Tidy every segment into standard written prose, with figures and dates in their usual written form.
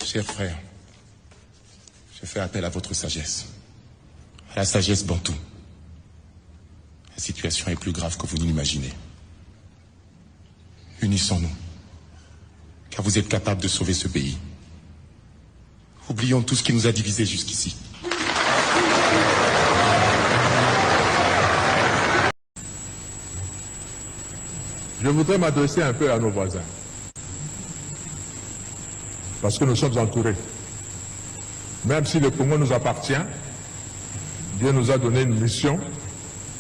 Chers frères, je fais appel à votre sagesse, à la sagesse bantoue. La situation est plus grave que vous ne l'imaginez. Unissons-nous, car vous êtes capables de sauver ce pays. Oublions tout ce qui nous a divisés jusqu'ici. Je voudrais m'adresser un peu à nos voisins, parce que nous sommes entourés. Même si le Congo nous appartient, Dieu nous a donné une mission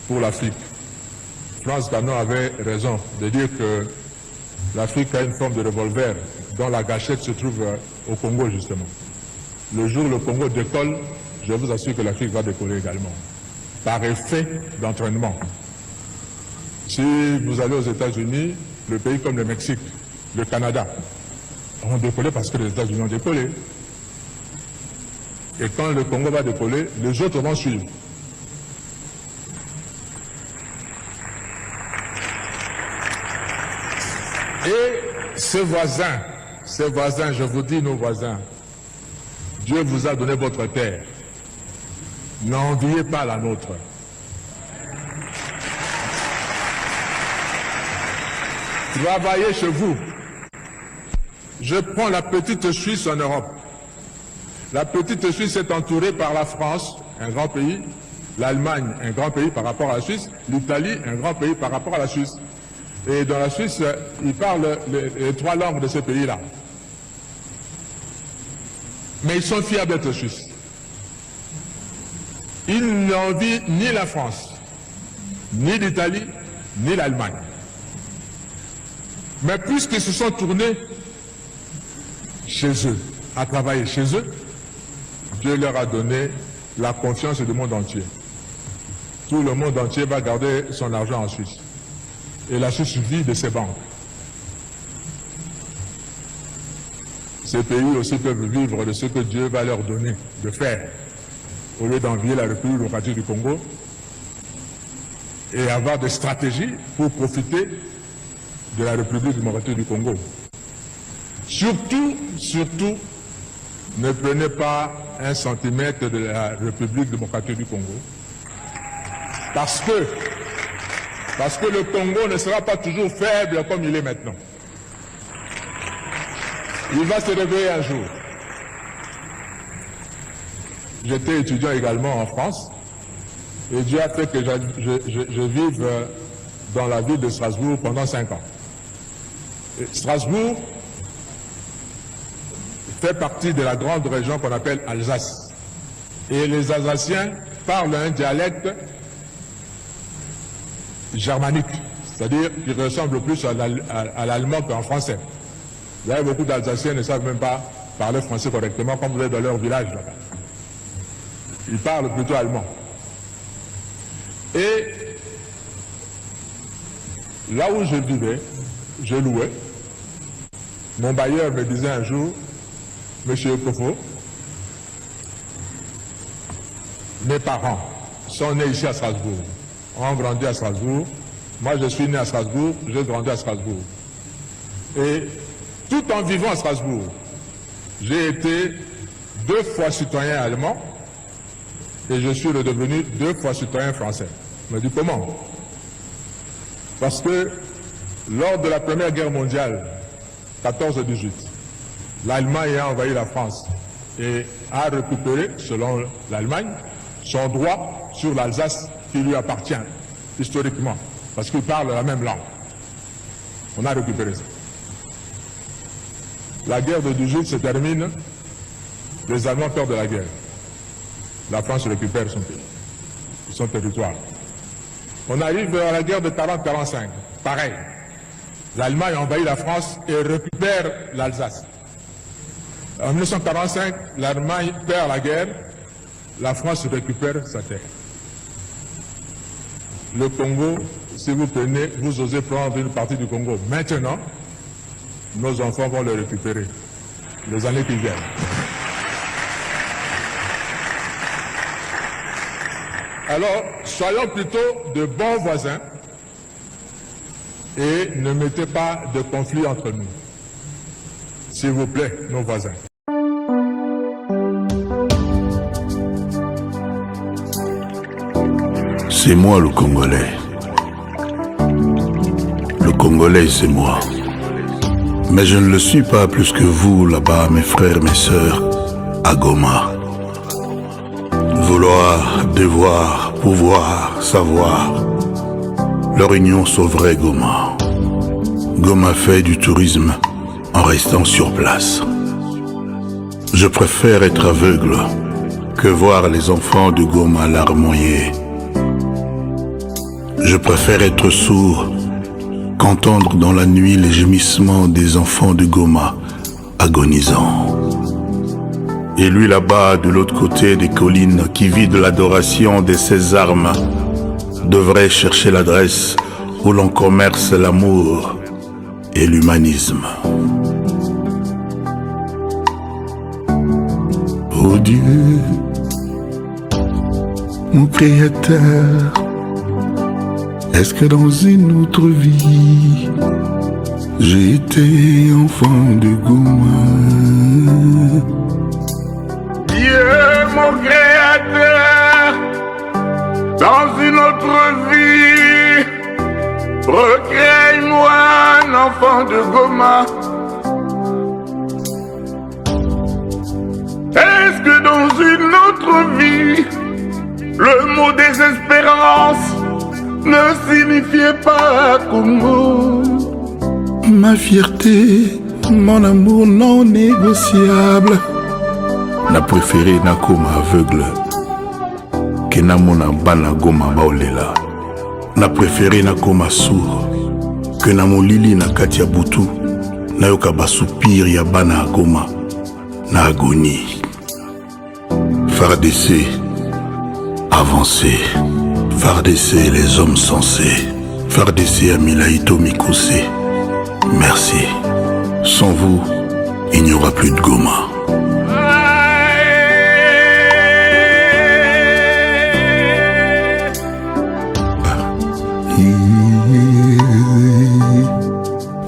pour l'Afrique. Frantz Fanon avait raison de dire que l'Afrique a une forme de revolver dont la gâchette se trouve au Congo justement. Le jour où le Congo décolle, je vous assure que l'Afrique va décoller également, par effet d'entraînement. Si vous allez aux États-Unis, le pays comme le Mexique, le Canada, ont décollé parce que les États-Unis ont décollé. Et quand le Congo va décoller, les autres vont suivre. Et ces voisins, je vous dis nos voisins, Dieu vous a donné votre terre. N'enviez pas la nôtre. Travaillez chez vous. Je prends la petite Suisse en Europe. La petite Suisse est entourée par la France, un grand pays, l'Allemagne, un grand pays par rapport à la Suisse, l'Italie, un grand pays par rapport à la Suisse. Et dans la Suisse, ils parlent les trois langues de ce pays-là. Mais ils sont fiers d'être Suisses. Ils n'envient ni la France, ni l'Italie, ni l'Allemagne. Mais puisqu'ils se sont tournés chez eux, à travailler chez eux, Dieu leur a donné la confiance du monde entier. Tout le monde entier va garder son argent en Suisse. Et la Suisse vit de ses banques. Ces pays aussi peuvent vivre de ce que Dieu va leur donner de faire, au lieu d'envier la République démocratique du Congo et avoir des stratégies pour profiter de la République démocratique du Congo. Surtout, ne prenez pas un centimètre de la République démocratique du Congo. Parce que le Congo ne sera pas toujours faible comme il est maintenant. Il va se réveiller un jour. J'étais étudiant également en France et Dieu a fait que je vive dans la ville de Strasbourg pendant 5 ans. Et Strasbourg fait partie de la grande région qu'on appelle Alsace. Et les Alsaciens parlent un dialecte germanique, c'est-à-dire qui ressemble plus à l'allemand qu'en français. Il y a beaucoup d'Alsaciens qui ne savent même pas parler français correctement, comme vous êtes dans leur village là-bas. Ils parlent plutôt allemand. Et là où je vivais, je louais. Mon bailleur me disait un jour, Monsieur Kofo, mes parents sont nés ici à Strasbourg, ont grandi à Strasbourg. Moi, je suis né à Strasbourg, j'ai grandi à Strasbourg. Et tout en vivant à Strasbourg, j'ai été 2 fois citoyen allemand et je suis redevenu 2 fois citoyen français. Je me dis comment? Parce que lors de la Première Guerre mondiale, 14-18, l'Allemagne a envahi la France et a récupéré, selon l'Allemagne, son droit sur l'Alsace qui lui appartient, historiquement, parce qu'il parle la même langue. On a récupéré ça. La guerre de 18 se termine, les Allemands perdent la guerre. La France récupère son territoire. On arrive à la guerre de 40-45, pareil. L'Allemagne envahit la France et récupère l'Alsace. En 1945, l'Allemagne perd la guerre, la France récupère sa terre. Le Congo, si vous prenez, vous osez prendre une partie du Congo maintenant, nos enfants vont le récupérer les années qui viennent. Alors, soyons plutôt de bons voisins et ne mettez pas de conflit entre nous. S'il vous plaît, nos voisins. C'est moi le Congolais. Le Congolais, c'est moi. Mais je ne le suis pas plus que vous là-bas, mes frères, mes sœurs, à Goma. Vouloir, devoir, pouvoir, savoir. Leur union sauverait Goma. Goma fait du tourisme en restant sur place. Je préfère être aveugle que voir les enfants de Goma larmoyer. Je préfère être sourd qu'entendre dans la nuit les gémissements des enfants de Goma agonisants. Et lui là-bas, de l'autre côté des collines, qui vit de l'adoration de ses armes, devrait chercher l'adresse où l'on commerce l'amour et l'humanisme. Oh Dieu, mon Créateur, est-ce que dans une autre vie, j'ai été enfant de Goma? Dieu, mon Créateur, dans une autre vie, recrée-moi un enfant de Goma. Est-ce que dans une autre vie, le mot désespérance ne signifiait pas Congo? Ma fierté, mon amour non négociable. Na préféré na koma aveugle que na mona bana Goma baolela. Na préféré na koma sourd que na molili na kati ya butu na yoka basoupir ya bana Goma na agonie. FARDC, avancez. FARDC, les hommes sensés. FARDC, Amilaïto Mikoussé. Merci. Sans vous, il n'y aura plus de Goma.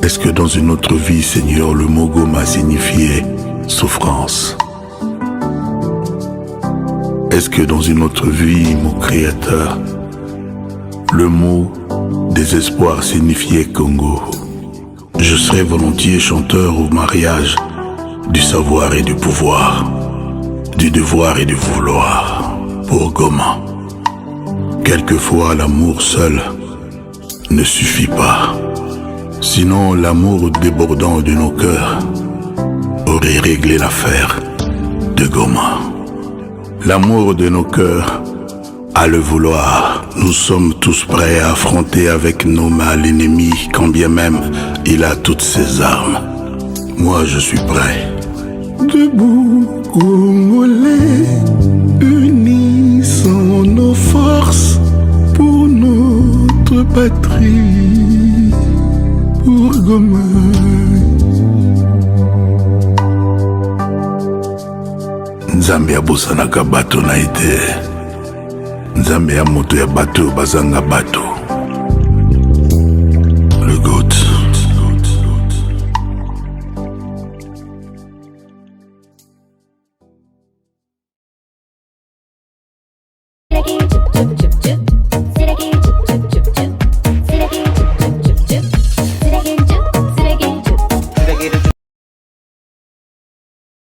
Est-ce que dans une autre vie, Seigneur, le mot Goma signifiait souffrance? Est-ce que dans une autre vie, mon Créateur, le mot désespoir signifiait Congo? Je serais volontiers chanteur au mariage du savoir et du pouvoir, du devoir et du vouloir pour Goma. Quelquefois, l'amour seul ne suffit pas. Sinon, l'amour débordant de nos cœurs aurait réglé l'affaire de Goma. L'amour de nos cœurs a le vouloir. Nous sommes tous prêts à affronter avec nos mains l'ennemi, quand bien même il a toutes ses armes. Moi, je suis prêt. Debout, Congolais, unissons nos forces pour notre patrie, pour Goma. Nzambe abosanaka bato na ete. Nzambe ya moto ya bato bazanga bato.